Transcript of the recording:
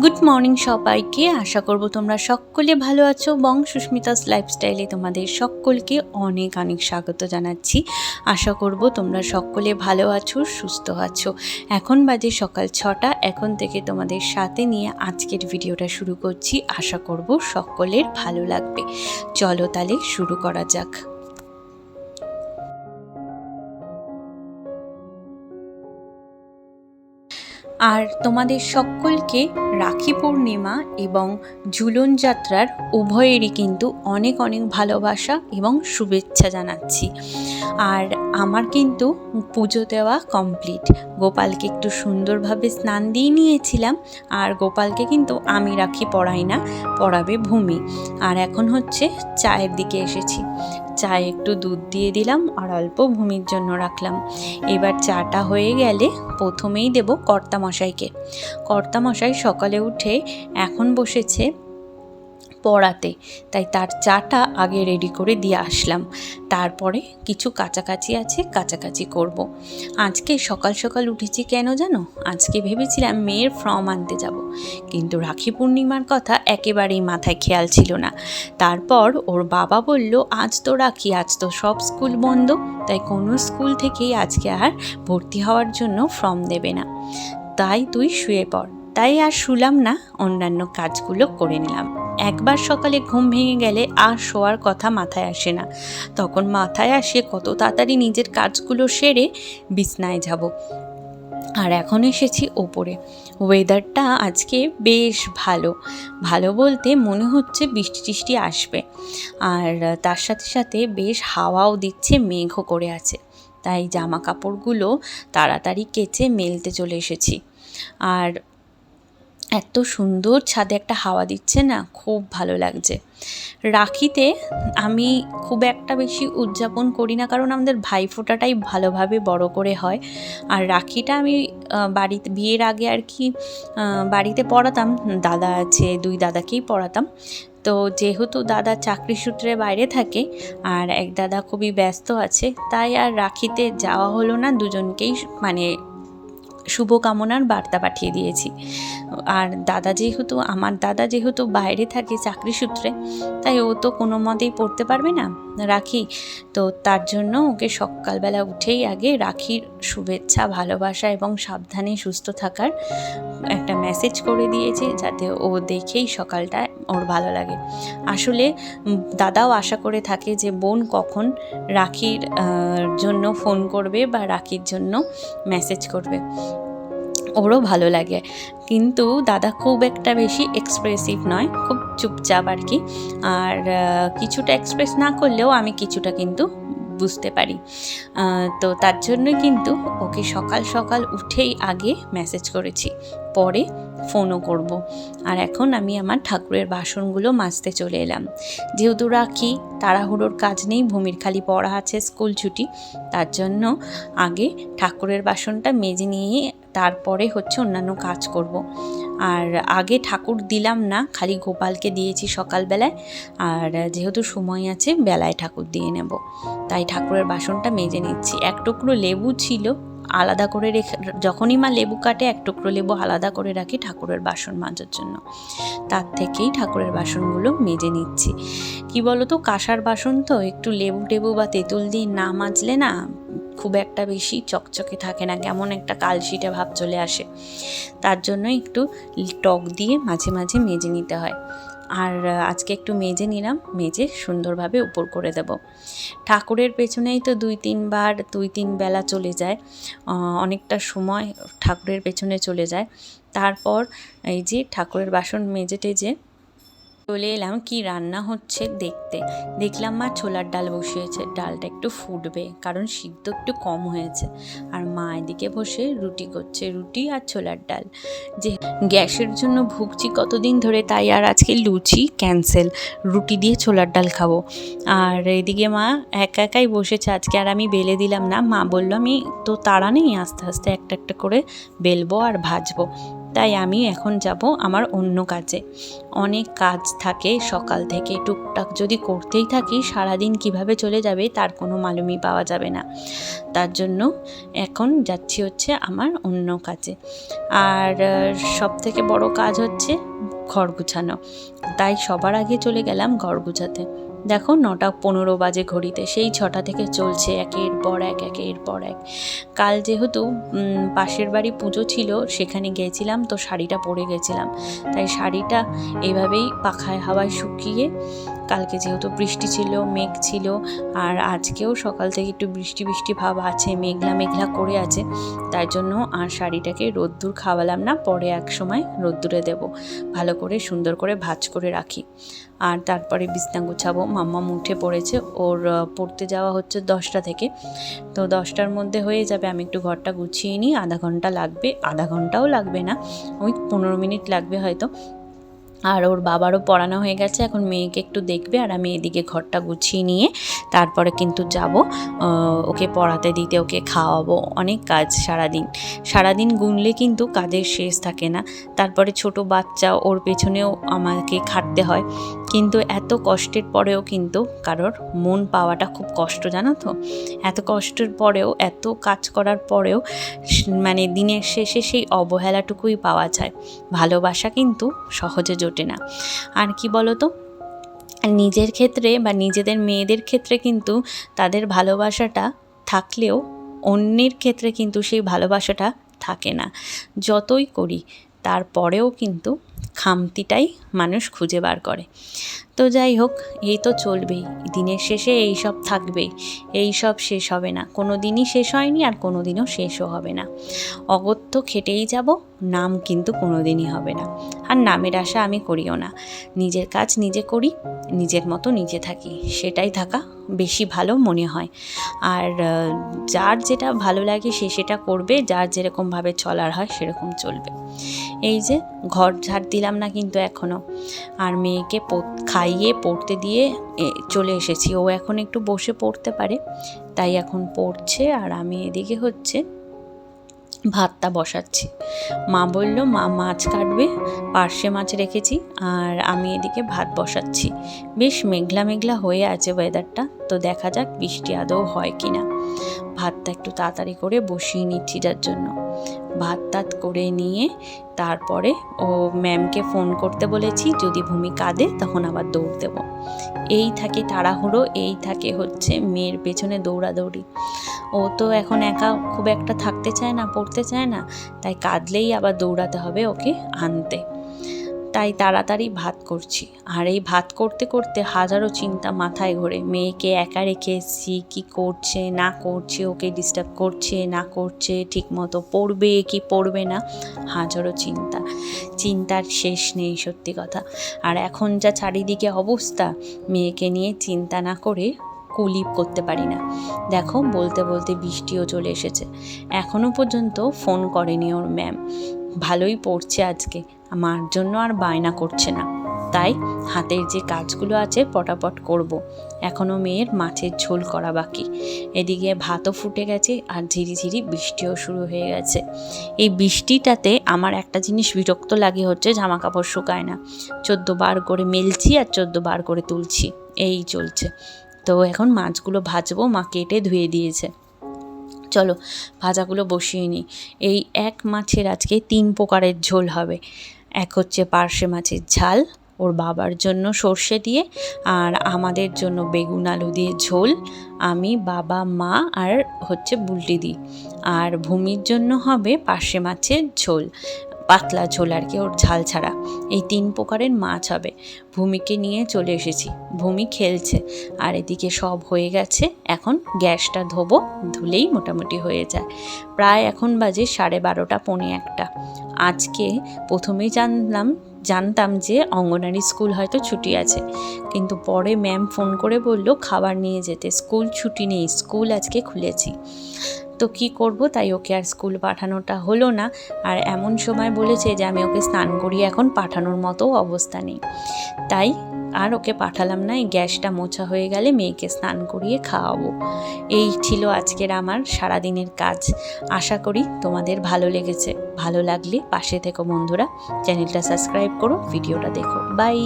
Good morning সবাইকে। আশা করব তোমরা সকলে ভালো আছো এবং সুস্মিতাস লাইফস্টাইলে তোমাদের সকলকে অনেক অনেক স্বাগত জানাচ্ছি। আশা করব তোমরা সকলে ভালো আছো, সুস্থ আছো। এখন বাজে সকাল 6টা। এখন থেকে তোমাদের সাথে নিয়ে আজকের ভিডিওটা শুরু করছি। আশা করব সকলের ভালো লাগবে। চলো তাহলে শুরু করা যাক। আর তোমাদের সকলকে রাখি পূর্ণিমা এবং ঝুলন যাত্রার উভয়েরই কিন্তু অনেক অনেক ভালোবাসা এবং শুভেচ্ছা জানাচ্ছি। আর আমার কিন্তু পুজো দেওয়া কমপ্লিট। গোপালকে একটু সুন্দরভাবে স্নান দিয়ে নিয়েছিলাম। আর গোপালকে কিন্তু আমি রাখি পরাই না, পরাবে ভূমি। আর এখন হচ্ছে চায়ের দিকে এসেছি। চায়ে একটু দুধ দিয়ে দিলাম আর অল্প ভূমির জন্য রাখলাম। এবার চাটা হয়ে গেলে প্রথমেই দেব কর্তামশাইকে। কর্তামশাই সকালে উঠে এখন বসেছে পড়াতে, তাই তার চাটা আগে রেডি করে দিয়ে আসলাম। তারপরে কিছু কাচাকাচি আছে, কাচাকাচি করব। আজকে সকাল সকাল উঠেছি কেন জানো? আজকে ভেবেছিলাম মেয়ের ফর্ম আনতে যাব, কিন্তু রাখি পূর্ণিমার কথা একেবারেই মাথায় খেয়াল ছিল না। তারপর ওর বাবা বলল, আজ তো রাখি, আজ তো সব স্কুল বন্ধ, তাই কোনো স্কুল থেকেই আজকে আর ভর্তি হওয়ার জন্য ফর্ম দেবে না, তাই তুই শুয়ে পড়। তাই আর শুলাম না, অন্যান্য কাজগুলো করে নিলাম। একবার সকালে ঘুম ভেঙে গেলে আর শোয়ার কথা মাথায় আসে না। তখন মাথায় আসে কত তাড়াতাড়ি নিজের কাজগুলো সেরে বিছনায় যাব। আর এখন এসেছি ওপরে। ওয়েদারটা আজকে বেশ ভালো। ভালো বলতে মনে হচ্ছে বৃষ্টি টিষ্টি আসবে। আর তার সাথে সাথে বেশ হাওয়াও দিচ্ছে, মেঘও করে আছে। তাই জামা কাপড়গুলো তাড়াতাড়ি কেচে মেলতে চলে এসেছি। আর এত সুন্দর ছাদে একটা হাওয়া দিচ্ছে না, খুব ভালো লাগছে। রাখিতে আমি খুব একটা বেশি উদযাপন করি না, কারণ আমাদের ভাইফোঁটাটাই ভালোভাবে বড় করে হয়। আর রাখিটা আমি বাড়িতে বিয়ের আগে আর কি বাড়িতে পড়াতাম, দাদা আছে, 2 দাদাকেই পড়াতাম। তো যেহেতু দাদা চাকরি সূত্রে বাইরে থাকে আর এক দাদা খুবই ব্যস্ত আছে, তাই আর রাখিতে যাওয়া হলো না। দুজনকেই মানে শুভকামনার বার্তা পাঠিয়ে দিয়েছি। আর আমার দাদা যেহেতু বাইরে থাকে চাকরি সূত্রে, তাই ও তো কোনো মতেই পড়তে পারবে না রাখি। তো তার জন্য ওকে সকালবেলা উঠেই আগে রাখির শুভেচ্ছা, ভালোবাসা এবং সাবধানে সুস্থ থাকার একটা মেসেজ করে দিয়েছি, যাতে ও দেখেই সকালটা ওর ভালো লাগে। আসলে দাদাও আশা করে থাকে যে বোন কখন রাখির জন্য ফোন করবে বা রাখির জন্য মেসেজ করবে, ওরও ভালো লাগে। কিন্তু দাদা খুব একটা বেশি এক্সপ্রেসিভ নয়, খুব চুপচাপ আর কি। আর কিছুটা এক্সপ্রেস না করলেও আমি কিছুটা কিন্তু বুঝতে পারি। তো তার জন্য কিন্তু ওকে সকাল সকাল উঠেই আগে মেসেজ করেছি, পরে ফোনও করব। আর এখন আমি আমার ঠাকুরের বাসনগুলো মাজতে চলে এলাম। যেহেতু রাখি, তাড়াহুড়োর কাজ নেই, ভূমির খালি পড়া আছে, স্কুল ছুটি, তার জন্য আগে ঠাকুরের বাসনটা মেজে নিয়ে তারপরে হচ্ছে অন্যান্য কাজ করব। আর আগে ঠাকুর দিলাম না, খালি গোপালকে দিয়েছি সকালবেলায়। আর যেহেতু সময় আছে, বেলায় ঠাকুর দিয়ে নেব, তাই ঠাকুরের বাসনটা মেজে নিচ্ছি। এক টুকরো লেবু ছিল, আলাদা করে রেখে, যখনই মা লেবু কাটে এক টুকরো লেবু আলাদা করে রাখি ঠাকুরের বাসন মাজার জন্য। তার থেকেই ঠাকুরের বাসনগুলো মেজে নিচ্ছি। কি বলো তো, কাঁসার বাসন তো একটু লেবু টেবু বা তেঁতুল দিয়ে না মাজলে না খুব একটা বেশি চকচকে থাকে না, কেমন একটা কালশিটে ভাব চলে আসে। তার জন্য একটু টক দিয়ে মাঝে মাঝে মেজে নিতে হয়। আর আজকে একটু মেজে নিলাম, মেজে সুন্দরভাবে উপর করে দেব। ঠাকুরের পেছনেই তো 2-3 বেলা চলে যায়, অনেকটা সময় ঠাকুরের পেছনে চলে যায়। তারপর এই যে ঠাকুরের বাসন মেজে টেজে চলে এলাম কি রান্না হচ্ছে দেখতে। দেখলাম মা ছোলার ডাল বসিয়েছে, ডালটা একটু ফুটবে কারণ সিদ্ধ একটু কম হয়েছে। আর মা এদিকে বসে রুটি করছে, রুটি আর ছোলার ডাল। যে গ্যাসের জন্য ভুগছি কতদিন ধরে, তাই আর আজকে লুচি ক্যান্সেল, রুটি দিয়ে ছোলার ডাল খাবো। আর এদিকে মা একা একাই বসেছে আজকে, আর আমি বেলে দিলাম না। মা বলল আমি তো তাড়া নেই, আস্তে আস্তে একটা একটা করে বেলবো আর ভাজবো। তাই আমি এখন যাব আমার অন্য কাজে। অনেক কাজ থাকে সকাল থেকে, টুকটাক যদি করতেই থাকি সারাদিন কিভাবে চলে যাবে তার কোনো মালুমই পাওয়া যাবে না। তার জন্য এখন যাচ্ছি হচ্ছে আমার অন্য কাজে। আর সবথেকে বড় কাজ হচ্ছে ঘর গুছানো, তাই সবার আগে চলে গেলাম ঘর গুছাতে। দেখো 9:15 বাজে ঘড়িতে, সেই 6টা থেকে চলছে একের পর এক। কাল যেহেতু পাশের বাড়ি পুজো ছিল, সেখানে গিয়েছিলাম, তো শাড়িটা পরে গেছিলাম, তাই শাড়িটা এইভাবেই পাখায় হাওয়ায় শুকিয়ে, কালকে যেহেতু বৃষ্টি ছিল, মেঘ ছিল, আর আজকেও সকাল থেকে একটু বৃষ্টি ভাব আছে, মেঘলা করে আছে, তাই জন্য আর শাড়িটাকে রোদ্দুর খাওয়ালাম না, পরে এক সময় রোদ্দুরে দেব, ভালো করে সুন্দর করে ভাঁজ করে রাখি। আর তারপরে বিছনা গুছাবো। মাম্মা উঠে পড়েছে, ওর পড়তে যাওয়া হচ্ছে 10টা থেকে, তো 10টার মধ্যে হয়ে যাবে। আমি একটু ঘরটা গুছিয়ে নিই, আধা ঘন্টা লাগবে, আধা ঘন্টাও লাগবে না, ওই 15 মিনিট লাগবে হয়তো। আর ওর বাবারও পড়ানো হয়ে গেছে, এখন মেয়েকে একটু দেখবে, আর আমি এদিকে ঘরটা গুছিয়ে নিয়ে তারপরে কিন্তু যাব ওকে পড়াতে দিতে, ওকে খাওয়াবো। অনেক কাজ সারাদিন গুনলে কিন্তু কাজের শেষ থাকে না। তারপরে ছোট বাচ্চা, ওর পেছনেও আমাকে খাটতে হয়, কিন্তু এত কষ্টের পরেও কিন্তু কারোর মন পাওয়াটা খুব কষ্ট, জানো তো। এত কষ্টের পরেও, এত কাজ করার পরেও মানে দিনের শেষে সেই অবহেলাটুকুই পাওয়া যায়। ভালোবাসা কিন্তু সহজে জোটে না। আর কি বলো তো, নিজের ক্ষেত্রে বা নিজেদের মেয়েদের ক্ষেত্রে কিন্তু তাদের ভালোবাসাটা থাকলেও অন্যের ক্ষেত্রে কিন্তু সেই ভালোবাসাটা থাকে না। যতই করি তারপরেও কিন্তু খামতিটাই মানুষ খুঁজে বার করে। তো যাই হোক, এই তো চলবেই, দিনের শেষে এই সব থাকবেই, এই সব শেষ হবে না, কোনো দিনই শেষ হয়নি, আর কোনো দিনও শেষও হবে না। অগত্য খেটেই যাব, নাম কিন্তু কোনো দিনই হবে না। আর নামের আশা আমি করিও না, নিজের কাজ নিজে করি, নিজের মতো নিজে থাকি, সেটাই থাকা বেশি ভালো মনে হয়। আর যার যেটা ভালো লাগে সে সেটা করবে, যার যেরকমভাবে চলার হয় সেরকম চলবে। এই যে ঘর ঝাড় দিলাম না কিন্তু এখনও, আর মেয়েকে খাইয়ে পড়তে দিয়ে চলে এসেছি। ও এখন একটু বসে পড়তে পারে, তাই এখন পড়ছে, আর আমি এদিকে হচ্ছে ভাতটা বসাচ্ছি। মা বলল মা মাছ কাটবে, পার্শে মাছ রেখেছি, আর আমি এদিকে ভাত বসাচ্ছি। বেশ মেঘলা হয়ে আছে ওয়েদারটা, তো দেখা যাক বৃষ্টি আদৌ হয় কি না। ভাতটা একটু তাড়াতাড়ি করে বসিয়ে নিচ্ছি, যার জন্য ভাত করে নিয়ে তারপরে ও ম্যামকে ফোন করতে বলেছি, যদি ভূমি কাঁদে তখন আবার দৌড় দেব। এই থাকে তাড়াহুড়ো, এই থাকে হচ্ছে মেয়ের পেছনে দৌড়াদৌড়ি। ও তো এখন একা খুব একটা থাকতে চায় না, পড়তে চায় না, তাই কাঁদলেই আবার দৌড়াতে হবে ওকে আনতে। তাই তাড়াতাড়ি ভাত করছি। আর এই ভাত করতে করতে হাজারো চিন্তা মাথায় ঘোরে। মেয়েকে একা রেখে এসেছি, কী করছে না করছে, ওকে ডিস্টার্ব করছে না করছে, ঠিকমতো পড়বে কি পড়বে না, হাজারো চিন্তার শেষ নেই সত্যি কথা। আর এখন যা চারিদিকে অবস্থা, মেয়েকে নিয়ে চিন্তা না করে কুলিপ করতে পারি না। দেখো বলতে বলতে বৃষ্টিও চলে এসেছে। এখনও পর্যন্ত ফোন করেনি ওর ম্যাম। ভালোই পড়ছে আজকে, আমার জন্য আর বায়না করছে না, তাই হাতের যে কাজগুলো আছে পটাপট করব। এখনও মেয়ের মাছের ঝোল করা বাকি। এদিকে ভাতও ফুটে গেছে, আর ঝিরিঝিরি বৃষ্টিও শুরু হয়ে গেছে। এই বৃষ্টিটাতে আমার একটা জিনিস বিরক্ত লাগে, হচ্ছে জামা কাপড় শুকায় না। 14 বার করে মেলছি আর 14 বার করে তুলছি, এই চলছে। তো এখন মাছগুলো ভাজবো, মা কেটে ধুয়ে দিয়েছে। চলো ভাজাগুলো বসিয়ে নিই। এই এক মাছের আজকে 3 প্রকারের ঝোল হবে। এক হচ্ছে পার্শে মাছের ঝাল, ওর বাবার জন্য সর্ষে দিয়ে, আর আমাদের জন্য বেগুন আলু দিয়ে ঝোল, আমি বাবা মা আর হচ্ছে বুলটি দিই। আর ভূমির জন্য হবে পার্শে মাছের ঝোল, পাতলা ঝোল আর কি, ওর ঝাল ছাড়া। এই 3 প্রকারের মাছ হবে। ভূমিকে নিয়ে চলে এসেছি, ভূমি খেলছে, আর এদিকে সব হয়ে গেছে। এখন গ্যাসটা ধোবো, ধুলেই মোটামুটি হয়ে যায়। প্রায় এখন বাজে 12:30 পৌনে 1টা। আজকে প্রথমেই জানতাম যে অঙ্গনারী স্কুল হয়তো ছুটি আছে, কিন্তু পরে ম্যাম ফোন করে বলল খাবার নিয়ে যেতে, স্কুল ছুটি নেই, স্কুল আজকে খুলেছি। তো কি করব, তাই ওকে আর স্কুল পাঠানোটা হলো না। আর এমন সময় বলেছে যে আমি ওকে স্নান করিয়ে এখন পাঠানোর মতো অবস্থা নেই, তাই আর ওকে পাঠালাম না, এই গ্যাসটা মোছা হয়ে গেলে মেয়েকে স্নান করিয়ে খাওয়াবো। এই ছিল আজকের আমার সারাদিনের কাজ। আশা করি তোমাদের ভালো লেগেছে। ভালো লাগলে পাশে থেকো বন্ধুরা, চ্যানেলটা সাবস্ক্রাইব করো, ভিডিওটা দেখো। বাই।